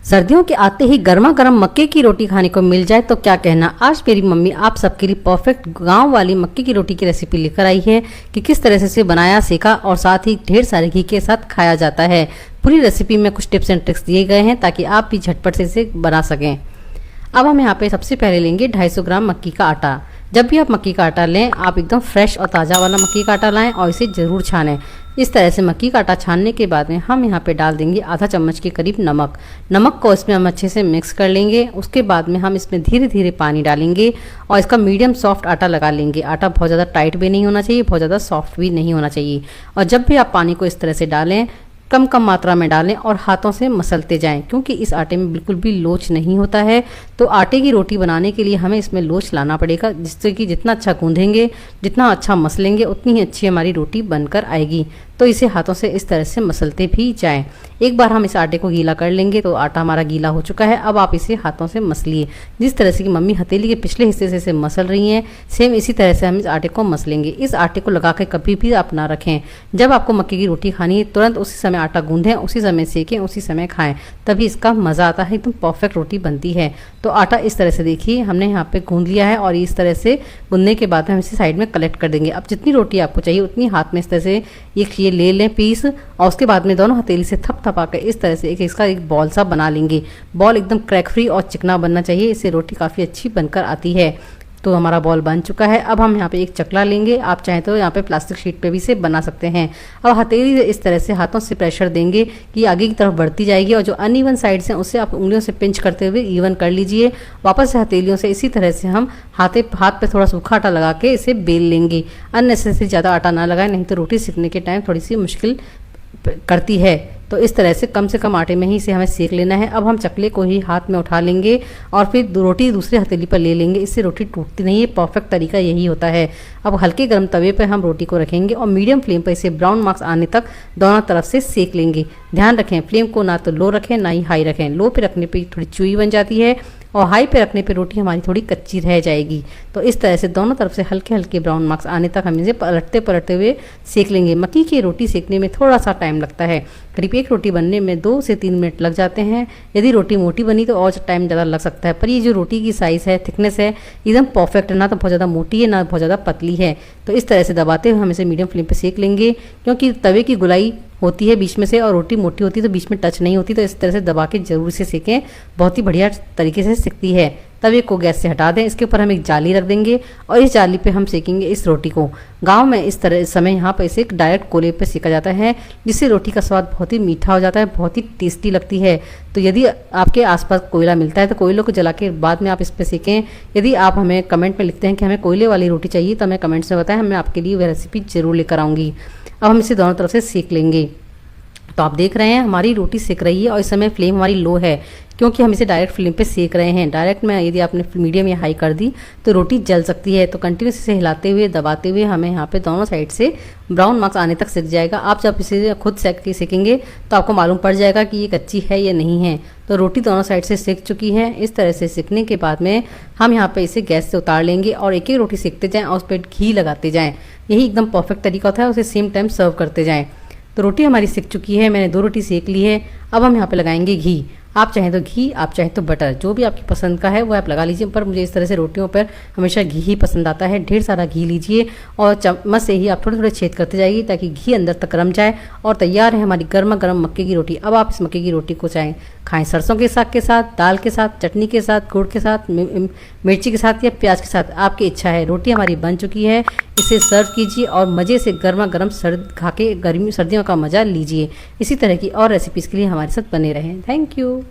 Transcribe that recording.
सर्दियों के आते ही गर्मा गर्म मक्के की रोटी खाने को मिल जाए तो क्या कहना। आज मेरी मम्मी आप सबके लिए परफेक्ट गांव वाली मक्के की रोटी की रेसिपी लेकर आई है कि किस तरह से इसे बनाया, सेका और साथ ही ढेर सारे घी के साथ खाया जाता है। पूरी रेसिपी में कुछ टिप्स एंड ट्रिक्स दिए गए हैं ताकि आप भी झटपट से इसे बना सकें। अब हम यहाँ पे सबसे पहले लेंगे 250 ग्राम मक्की का आटा। जब भी आप मक्की का आटा लें, आप एकदम फ्रेश और ताज़ा वाला मक्की का आटा लाएं और इसे ज़रूर छानें। इस तरह से मक्की का आटा छानने के बाद में हम यहाँ पे डाल देंगे आधा चम्मच के करीब नमक। नमक को इसमें हम अच्छे से मिक्स कर लेंगे। उसके बाद में हम इसमें धीरे धीरे पानी डालेंगे और इसका मीडियम सॉफ्ट आटा लगा लेंगे। आटा बहुत ज़्यादा टाइट भी नहीं होना चाहिए, बहुत ज़्यादा सॉफ्ट भी नहीं होना चाहिए। और जब भी आप पानी को इस तरह से डालें, कम कम मात्रा में डालें और हाथों से मसलते जाएं, क्योंकि इस आटे में बिल्कुल भी लोच नहीं होता है। तो आटे की रोटी बनाने के लिए हमें इसमें लोच लाना पड़ेगा, जिससे कि जितना अच्छा गूंदेंगे, जितना अच्छा मसलेंगे, उतनी ही अच्छी हमारी रोटी बनकर आएगी। तो इसे हाथों से इस तरह से मसलते भी जाएं। एक बार हम इस आटे को गीला कर लेंगे तो आटा हमारा गीला हो चुका है। अब आप इसे हाथों से मसलिए। जिस तरह से कि मम्मी हथेली के पिछले हिस्से से इसे मसल रही हैं, सेम इसी तरह से हम इस आटे को मसलेंगे। इस आटे को लगा के कभी भी आप ना रखें। जब आपको मक्के की रोटी खानी है, तुरंत उसी समय आटा गूंदें, उसी समय सेकें, उसी समय खाएं, तभी इसका मज़ा आता है। एकदम परफेक्ट रोटी बनती है। तो आटा इस तरह से देखिए हमने यहाँ पे गूंद लिया है और इस तरह से गूंदने के बाद हम इसे साइड में कलेक्ट कर देंगे। अब जितनी रोटी आपको चाहिए उतनी हाथ में इस तरह से ये ले लें पीस, और उसके बाद में दोनों हथेली से थपथपा कर इस तरह से इसका एक बॉल सा बना लेंगे। बॉल एकदम क्रैक फ्री और चिकना बनना चाहिए, इससे रोटी काफ़ी अच्छी बनकर आती है। तो हमारा बॉल बन चुका है। अब हम यहाँ पे एक चकला लेंगे। आप चाहें तो यहाँ पे प्लास्टिक शीट पे भी इसे बना सकते हैं। अब हथेली इस तरह से हाथों से प्रेशर देंगे कि आगे की तरफ बढ़ती जाएगी, और जो अनइवन साइड्स हैं उसे आप उंगलियों से पिंच करते हुए इवन कर लीजिए। वापस से हथेलियों से इसी तरह से हम हाथ पे थोड़ा सूखा आटा लगा के इसे बेल लेंगे। अननेसेसरी ज़्यादा आटा ना लगाएं, नहीं तो रोटी सेकने के टाइम थोड़ी सी मुश्किल करती है। तो इस तरह से कम आटे में ही इसे हमें सेक लेना है। अब हम चकले को ही हाथ में उठा लेंगे और फिर रोटी दूसरी हथेली पर ले लेंगे। इससे रोटी टूटती नहीं है। परफेक्ट तरीका यही होता है। अब हल्के गर्म तवे पर हम रोटी को रखेंगे और मीडियम फ्लेम पर इसे ब्राउन मार्क्स आने तक दोनों तरफ से सेक लेंगे। ध्यान रखें, फ्लेम को ना तो लो रखें ना ही हाई रखें। लो पे रखने पर थोड़ी चुई बन जाती है और हाई पे रखने पे रोटी हमारी थोड़ी कच्ची रह जाएगी। तो इस तरह से दोनों तरफ से हल्के हल्के ब्राउन मार्क्स आने तक हम इसे पलटते हुए सेक लेंगे। मक्की की रोटी सेकने में थोड़ा सा टाइम लगता है। करीब एक रोटी बनने में 2 से 3 मिनट लग जाते हैं। यदि रोटी मोटी बनी तो और टाइम ज़्यादा लग सकता है। पर ये जो रोटी की साइज़ है, थिकनेस है, एकदम परफेक्ट है। ना तो बहुत ज़्यादा मोटी है, ना बहुत ज़्यादा पतली है। तो इस तरह से दबाते हुए हम इसे मीडियम फ्लेम पर सेक लेंगे, क्योंकि तवे की गुलाई होती है बीच में से और रोटी मोटी होती है तो बीच में टच नहीं होती। तो इस तरह से दबा के जरूर से सेकें, बहुत ही बढ़िया तरीके से सिकती है। तवे को गैस से हटा दें। इसके ऊपर हम एक जाली रख देंगे और इस जाली पे हम सेकेंगे इस रोटी को। गांव में इस तरह समय यहाँ पर इसे डायरेक्ट कोयले पे सेका जाता है, जिससे रोटी का स्वाद बहुत ही मीठा हो जाता है, बहुत ही टेस्टी लगती है। तो यदि आपके आसपास कोयला मिलता है तो कोयलों को जला के बाद में आप इस पर सेकें। यदि आप हमें कमेंट में लिखते हैं कि हमें कोयले वाली रोटी चाहिए तो हमें कमेंट्स में बताएं, मैं आपके लिए वह रेसिपी ज़रूर लेकर आऊँगी। अब हम इसे दोनों तरफ से सेक लेंगे। तो आप देख रहे हैं हमारी रोटी सेक रही है और इस समय फ्लेम हमारी लो है, क्योंकि हम इसे डायरेक्ट फ्लेम पे सेक रहे हैं। डायरेक्ट में यदि आपने मीडियम या हाई कर दी तो रोटी जल सकती है। तो कंटिन्यूस इसे हिलाते हुए दबाते हुए हमें यहाँ पे दोनों साइड से ब्राउन मार्क्स आने तक सिक जाएगा। आप जब इसे खुद सेकेंगे तो आपको मालूम पड़ जाएगा कि ये कच्ची है या नहीं है। तो रोटी दोनों साइड से सिक चुकी है। इस तरह से सिकने के बाद में हम यहाँ पे इसे गैस से उतार लेंगे और एक एक रोटी सेकते जाएँ और उस पर घी लगाते जाएँ। यही एकदम परफेक्ट तरीका होता है। उसे सेम टाइम सर्व करते जाएँ। तो रोटी हमारी सिक चुकी है। मैंने 2 रोटी सेक ली है। अब हम यहाँ पे लगाएंगे घी। आप चाहें तो घी, आप चाहें तो बटर, जो भी आपकी पसंद का है वो आप लगा लीजिए। पर मुझे इस तरह से रोटियों पर हमेशा घी ही पसंद आता है। ढेर सारा घी लीजिए और चम्मच से ही आप थोड़े थोड़े छेद करते जाइए ताकि घी अंदर तक रम जाए। और तैयार है हमारी गर्मा गर्म मक्के की रोटी। अब आप इस मक्के की रोटी को चाहें खाएं सरसों के साग के साथ, दाल के साथ, चटनी के साथ, गुड़ के साथ, मिर्ची के साथ या प्याज के साथ, आपकी इच्छा है। रोटी हमारी बन चुकी है। इसे सर्व कीजिए और मज़े से गर्मा गर्म खा के सर्दियों का मज़ा लीजिए। इसी तरह की और रेसिपीज़ के लिए हमारे साथ बने रहें। Thank you.